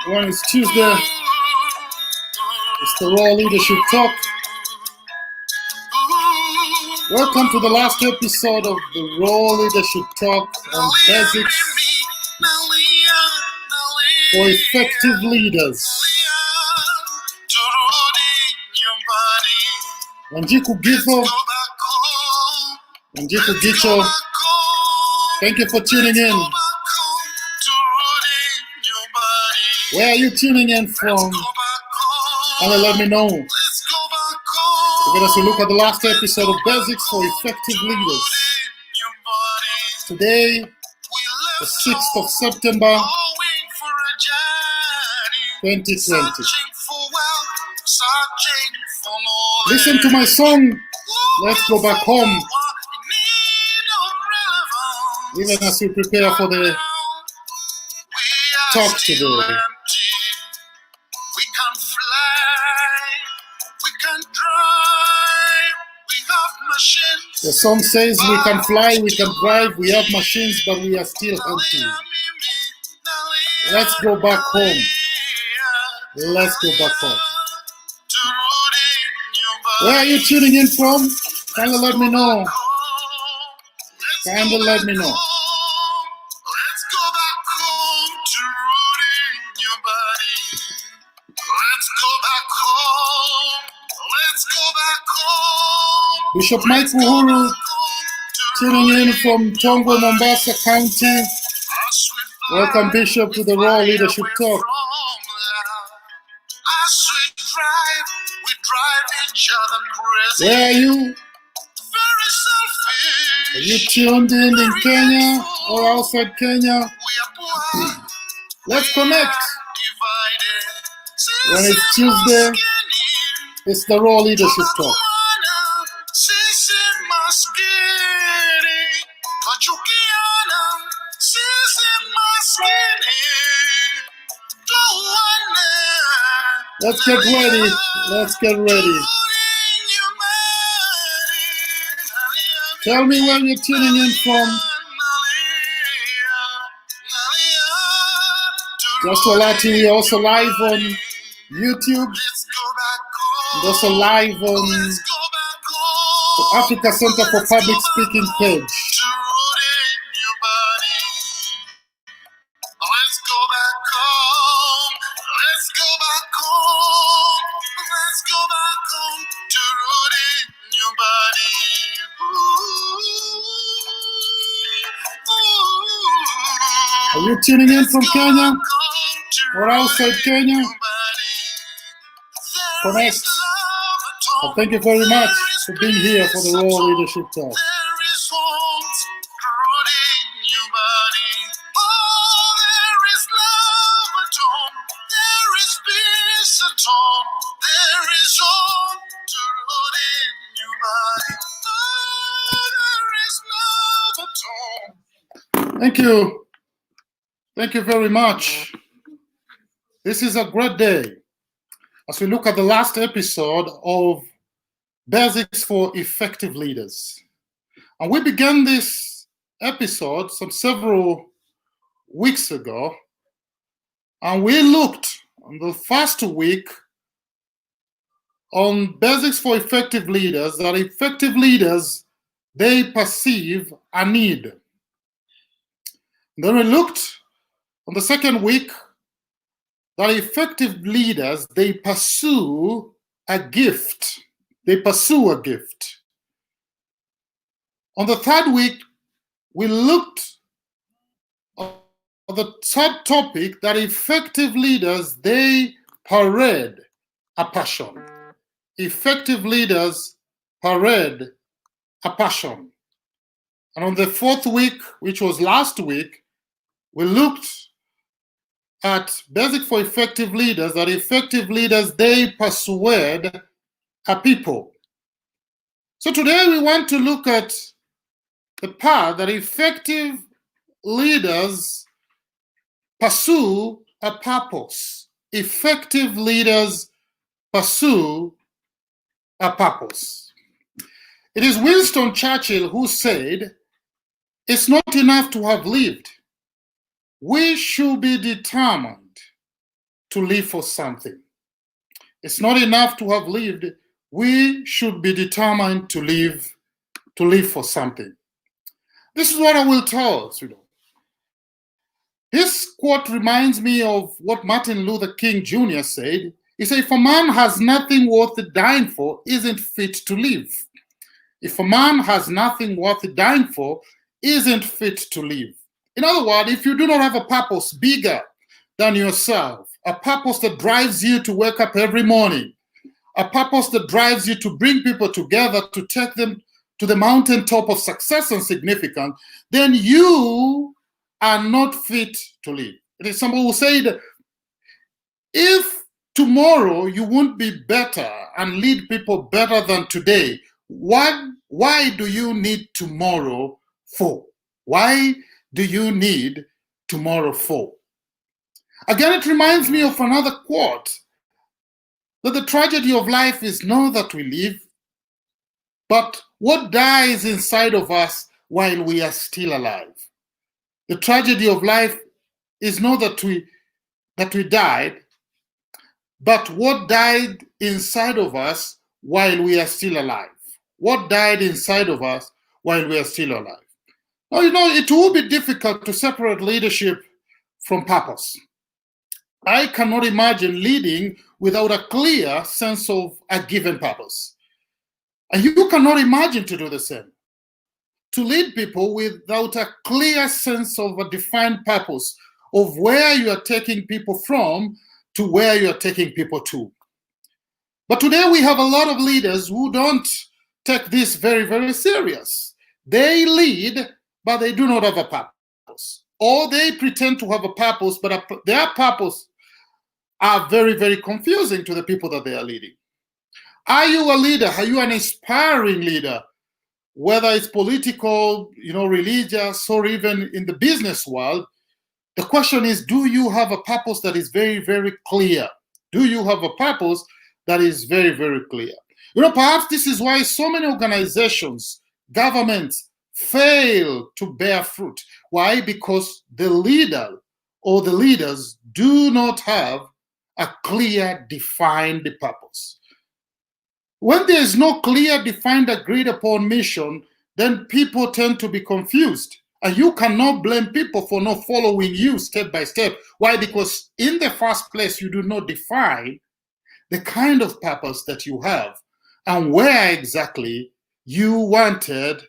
When it's Tuesday, it's the Raw Leadership Talk. Welcome to the last episode of the Raw Leadership Talk on basics for effective leaders. Wanjiku Gifo, Wanjiku Gicho, thank you for tuning in. Where are you tuning in from? And let me know. We're going to look at the last episode of Basics for Effective Leaders. Today, the 6th of September, 2020. Listen to my song, Let's Go Back Home, even as we prepare for the talk today. The song says we can fly, we can drive, we have machines, but we are still empty. Let's go back home. Let's go back home. Where are you tuning in from? Kindly let me know. Kindly let me know. Bishop Mike Uhuru tuning in from Tongo, Mombasa County. Welcome, Bishop, to the Raw Leadership Talk. Where are you? Are you tuned in Kenya or outside Kenya? Let's connect. When it's Tuesday, it's the Raw Leadership Talk. Let's get ready. Let's get ready. Tell me where you're tuning in from. Just to alert you, we're also live on YouTube. And also live on the Africa Center for Public Speaking page. Are you tuning in from Kenya or outside Kenya? Connect. And thank you very much for being here for the Raw Leadership Talk. Thank you. Thank you very much. This is a great day as we look at the last episode of Basics for Effective Leaders. And we began this episode several weeks ago, and we looked on the first week on Basics for Effective Leaders, that effective leaders, they perceive a need. Then we looked on the second week that effective leaders, they pursue a gift. They pursue a gift. On the third week, we looked at the third topic, that effective leaders, they parade a passion. Effective leaders parade a passion. And on the fourth week, which was last week, we looked at Basic for Effective Leaders, that effective leaders, they persuade a people. So today we want to look at the part that effective leaders pursue a purpose. Effective leaders pursue a purpose. It is Winston Churchill who said, "It's not enough to have lived. We should be determined to live for something. It's not enough to have lived. We should be determined to live for something. This is what I will tell us, This quote reminds me of what Martin Luther King Jr. said. He said, if a man has nothing worth dying for, isn't fit to live. If a man has nothing worth dying for, isn't fit to live. In other words, if you do not have a purpose bigger than yourself, a purpose that drives you to wake up every morning, a purpose that drives you to bring people together, to take them to the mountaintop of success and significance, then you are not fit to live. It is someone who said, if tomorrow you won't be better and lead people better than today, why do you need tomorrow for? Why do you need tomorrow for? Again, it reminds me of another quote, that the tragedy of life is not that we live, but what dies inside of us while we are still alive. The tragedy of life is not that we died, but what died inside of us while we are still alive. What died inside of us while we are still alive. Now, it will be difficult to separate leadership from purpose. I cannot imagine leading without a clear sense of a given purpose. And you cannot imagine to do the same. To lead people without a clear sense of a defined purpose of where you are taking people from to where you are taking people to. But today we have a lot of leaders who don't take this very, very serious. They lead, but they do not have a purpose. Or they pretend to have a purpose, but their purpose are very, very confusing to the people that they are leading. Are you a leader? Are you an inspiring leader? Whether it's political, religious, or even in the business world, the question is, do you have a purpose that is very, very clear? Do you have a purpose that is very, very clear? Perhaps this is why so many organizations, governments fail to bear fruit. Why? Because the leader or the leaders do not have a clear, defined purpose. When there is no clear, defined, agreed upon mission, then people tend to be confused. And you cannot blame people for not following you step by step. Why? Because in the first place, you do not define the kind of purpose that you have and where exactly you wanted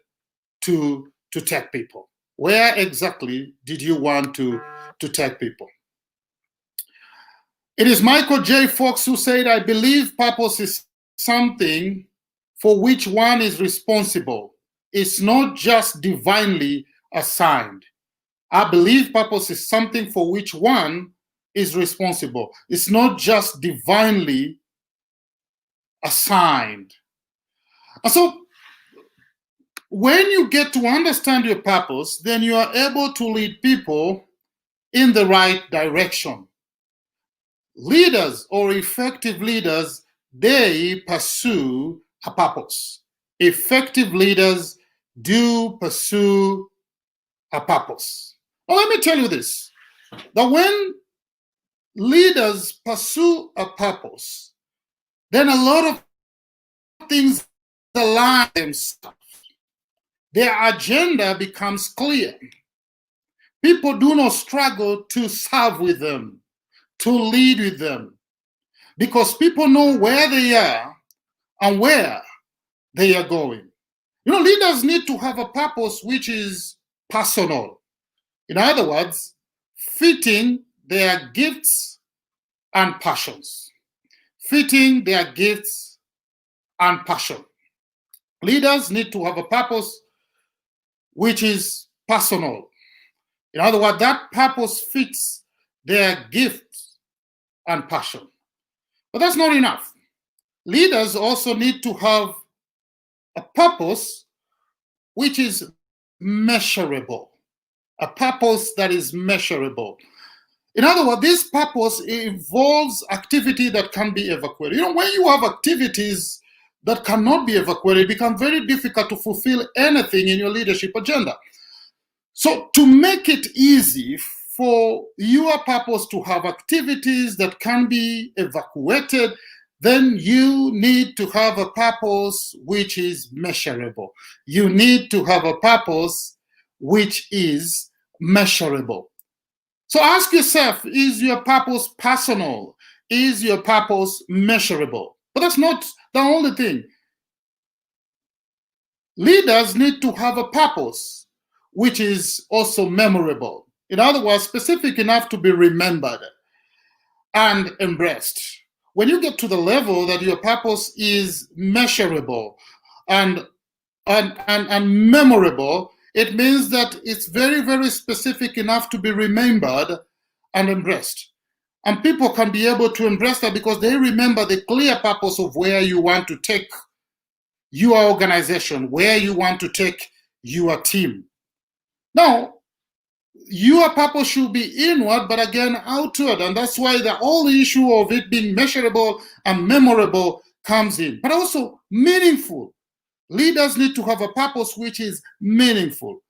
to take people. Where exactly did you want to take people? It is Michael J. Fox who said, I believe purpose is something for which one is responsible. It's not just divinely assigned. I believe purpose is something for which one is responsible. It's not just divinely assigned. And so when you get to understand your purpose, then you are able to lead people in the right direction. Leaders or effective leaders, they pursue a purpose. Effective leaders do pursue a purpose. Well, let me tell you this, that when leaders pursue a purpose, then a lot of things align themselves. Their agenda becomes clear. People do not struggle to serve with them, to lead with them, because people know where they are and where they are going. Leaders need to have a purpose which is personal. In other words, fitting their gifts and passions. Fitting their gifts and passion. Leaders need to have a purpose which is personal. In other words, that purpose fits their gifts and passion. But that's not enough. Leaders also need to have a purpose which is measurable. A purpose that is measurable. In other words, this purpose involves activity that can be evacuated. When you have activities that cannot be evacuated, it becomes very difficult to fulfill anything in your leadership agenda. So to make it easy for your purpose to have activities that can be evacuated, then you need to have a purpose which is measurable. You need to have a purpose which is measurable. So ask yourself, is your purpose personal? Is your purpose measurable? But that's not the only thing. Leaders need to have a purpose which is also memorable. In other words, specific enough to be remembered and embraced. When you get to the level that your purpose is measurable and memorable, it means that it's very, very specific enough to be remembered and embraced. And people can be able to embrace that because they remember the clear purpose of where you want to take your organization, where you want to take your team. Now, your purpose should be inward, but again, outward. And that's why the whole issue of it being measurable and memorable comes in, but also meaningful. Leaders need to have a purpose which is meaningful.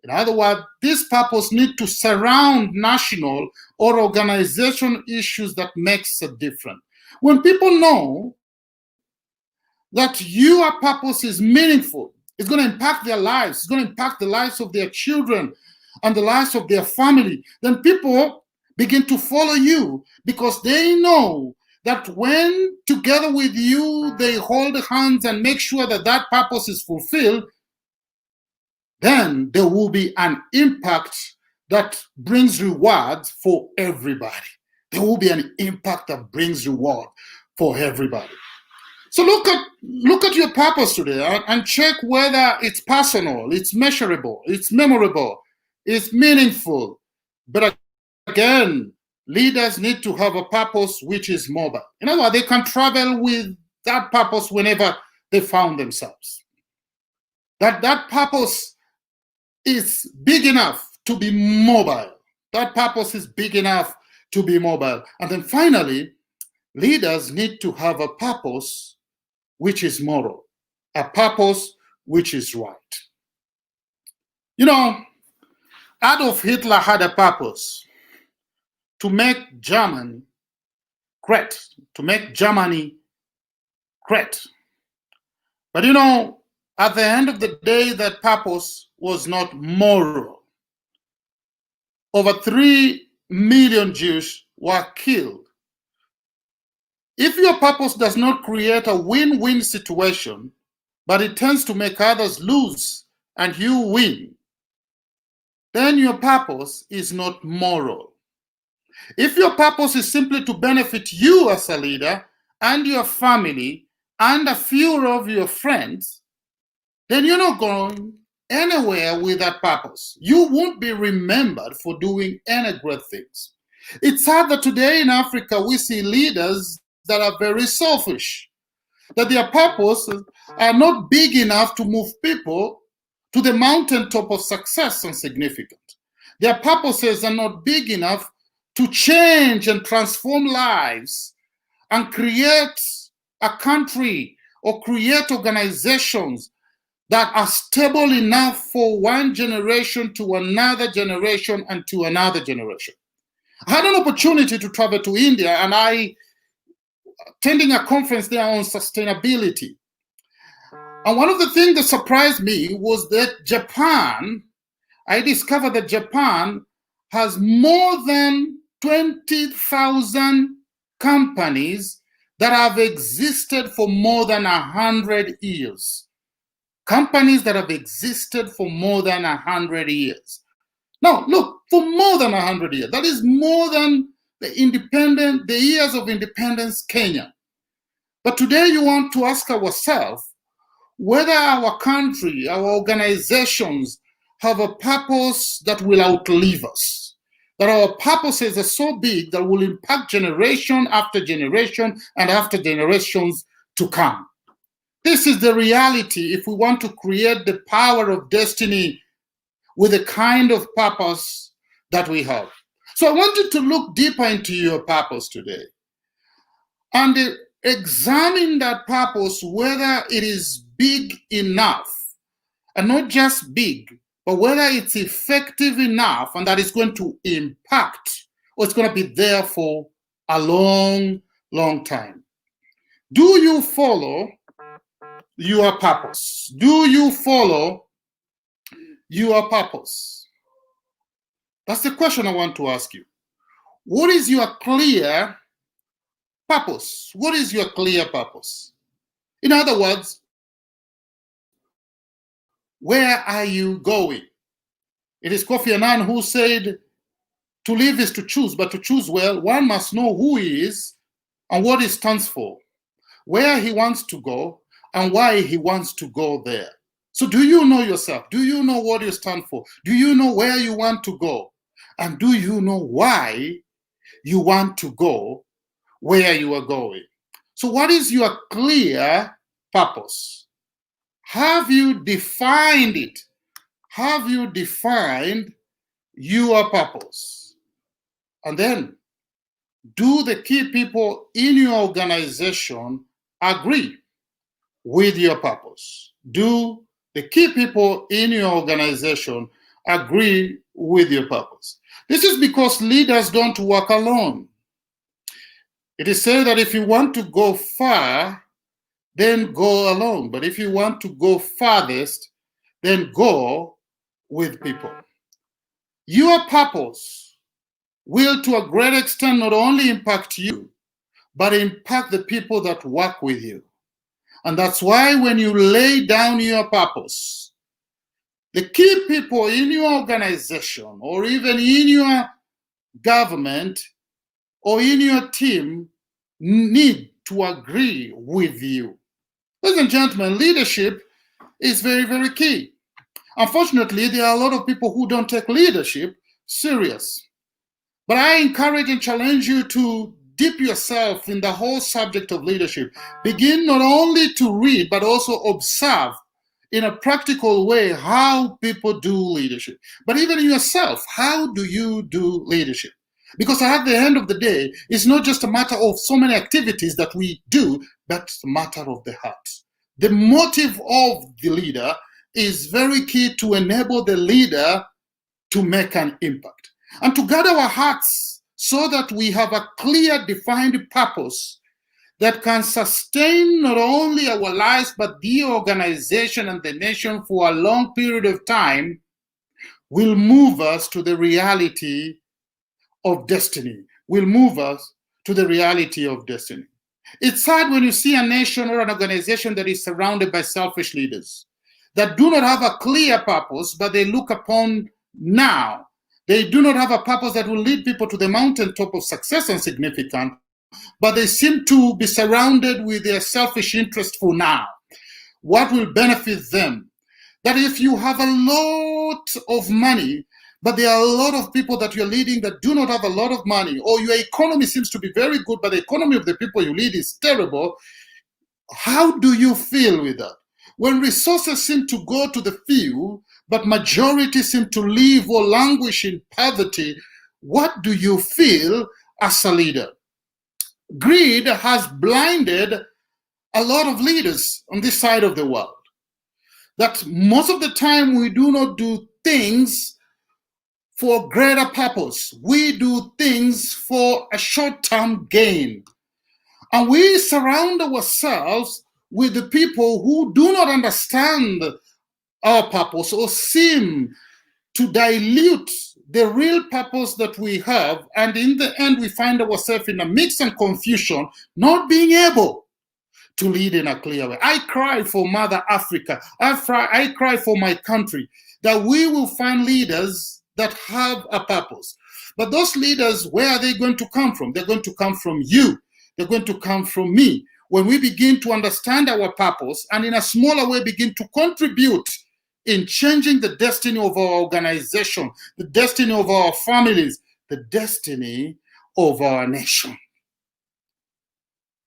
In other words, this purpose needs to surround national or organization issues that makes a difference. When people know that your purpose is meaningful, it's going to impact their lives, it's going to impact the lives of their children and the lives of their family, then people begin to follow you because they know that when together with you they hold hands and make sure that that purpose is fulfilled, then there will be an impact that brings rewards for everybody. There will be an impact that brings reward for everybody. So look at your purpose today and check whether it's personal, it's measurable, it's memorable, it's meaningful. But again, leaders need to have a purpose which is mobile. In other words, they can travel with that purpose whenever they found themselves. That purpose is big enough to be mobile. That purpose is big enough to be mobile. And then finally, leaders need to have a purpose which is moral, a purpose which is right. You know, Adolf Hitler had a purpose: to make Germany great, to make Germany great. But you know, at the end of the day, that purpose was not moral. Over 3 million Jews were killed. If your purpose does not create a win-win situation, but it tends to make others lose and you win, then your purpose is not moral. If your purpose is simply to benefit you as a leader and your family and a few of your friends, then you're not going anywhere with that purpose. You won't be remembered for doing any great things. It's sad that today in Africa we see leaders that are very selfish, that their purposes are not big enough to move people to the mountaintop of success and significance. Their purposes are not big enough to change and transform lives and create a country or create organizations that are stable enough for one generation to another generation and to another generation. I had an opportunity to travel to India, and I attending a conference there on sustainability. And one of the things that surprised me was that I discovered that Japan has more than 20,000 companies that have existed for more than 100 years. Companies that have existed for more than 100 years. Now, look, for more than 100 years, that is more than the years of independence Kenya. But today you want to ask ourselves whether our country, our organizations have a purpose that will outlive us, that our purposes are so big that will impact generation after generation and after generations to come. This is the reality if we want to create the power of destiny with the kind of purpose that we have. So I want you to look deeper into your purpose today and examine that purpose, whether it is big enough, and not just big, but whether it's effective enough and that it's going to impact or it's going to be there for a long, long time. Do you follow your purpose? Do you follow your purpose? That's the question I want to ask you. What is your clear purpose? What is your clear purpose? In other words, where are you going? It is Kofi Annan who said, to live is to choose, but to choose well, one must know who he is and what he stands for, where he wants to go, and why he wants to go there. So do you know yourself? Do you know what you stand for? Do you know where you want to go? And do you know why you want to go where you are going? So what is your clear purpose? Have you defined it? Have you defined your purpose? And then, do the key people in your organization agree with your purpose? Do the key people in your organization agree with your purpose? This is because leaders don't work alone. It is said that if you want to go far, then go alone. But if you want to go farthest, then go with people. Your purpose will, to a great extent, not only impact you, but impact the people that work with you. And that's why when you lay down your purpose, the key people in your organization or even in your government or in your team need to agree with you. Ladies and gentlemen, leadership is very, very key. Unfortunately, there are a lot of people who don't take leadership serious. But I encourage and challenge you to dip yourself in the whole subject of leadership. Begin not only to read, but also observe in a practical way how people do leadership. But even yourself, how do you do leadership? Because at the end of the day, it's not just a matter of so many activities that we do, but it's a matter of the heart. The motive of the leader is very key to enable the leader to make an impact. And to guard our hearts so that we have a clear, defined purpose that can sustain not only our lives, but the organization and the nation for a long period of time, will move us to the reality of destiny, will move us to the reality of destiny. It's sad when you see a nation or an organization that is surrounded by selfish leaders that do not have a clear purpose, but they look upon now. They do not have a purpose that will lead people to the mountaintop of success and significance, but they seem to be surrounded with their selfish interest for now. What will benefit them? That if you have a lot of money, but there are a lot of people that you're leading that do not have a lot of money, or your economy seems to be very good, but the economy of the people you lead is terrible, how do you feel with that? When resources seem to go to the few, but majority seem to live or languish in poverty, what do you feel as a leader? Greed has blinded a lot of leaders on this side of the world. That most of the time we do not do things for greater purpose. We do things for a short-term gain. And we surround ourselves with the people who do not understand our purpose or seem to dilute the real purpose that we have. And in the end, we find ourselves in a mix and confusion, not being able to lead in a clear way. I cry for Mother Africa. I cry for my country, that we will find leaders that have a purpose. But those leaders, where are they going to come from? They're going to come from you. They're going to come from me. When we begin to understand our purpose and in a smaller way begin to contribute in changing the destiny of our organization, the destiny of our families, the destiny of our nation.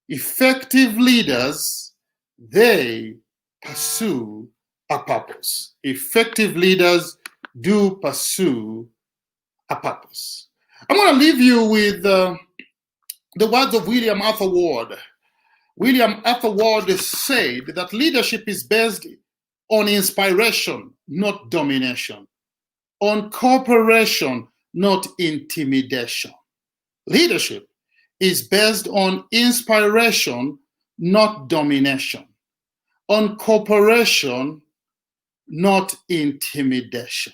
Effective leaders, they pursue a purpose. Effective leaders do pursue a purpose. I'm going to leave you with the words of William Arthur Ward. William Arthur Ward said that leadership is based on inspiration, not domination. On cooperation, not intimidation. Leadership is based on inspiration, not domination. On cooperation, not intimidation.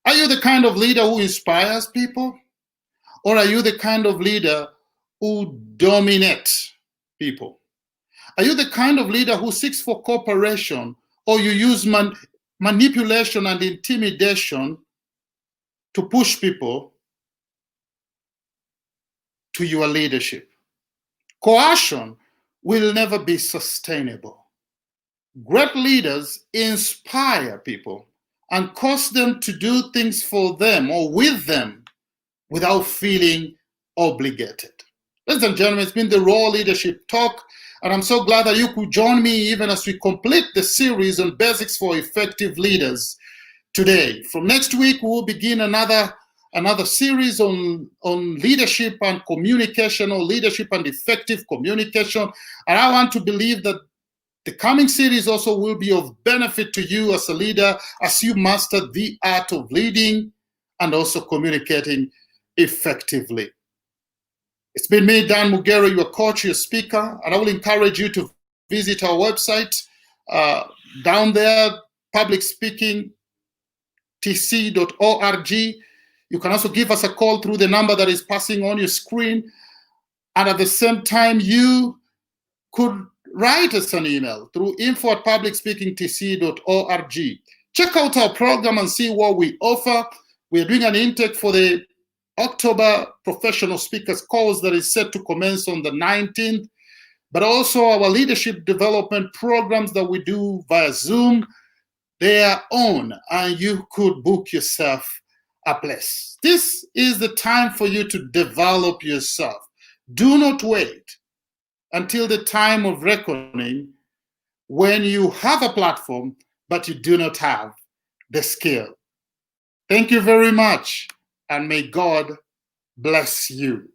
Are you the kind of leader who inspires people? Or are you the kind of leader who dominates people? Are you the kind of leader who seeks for cooperation, or you use manipulation and intimidation to push people to your leadership? Coercion will never be sustainable. Great leaders inspire people and cause them to do things for them or with them without feeling obligated. Ladies and gentlemen, it's been the Raw Leadership Talk, and I'm so glad that you could join me even as we complete the series on basics for effective leaders today. From next week, we'll begin another series on leadership and communication, or leadership and effective communication. And I want to believe that the coming series also will be of benefit to you as a leader as you master the art of leading and also communicating effectively. It's been me, Dan Mugera, your coach, your speaker, and I will encourage you to visit our website. Down there, publicspeakingtc.org. You can also give us a call through the number that is passing on your screen. And at the same time, you could write us an email through info@publicspeakingtc.org. Check out our program and see what we offer. We are doing an intake for the October Professional Speakers course that is set to commence on the 19th, but also our leadership development programs that we do via Zoom. They are on, and you could book yourself a place. This is the time for you to develop yourself. Do not wait until the time of reckoning when you have a platform, but you do not have the skill. Thank you very much, and may God bless you.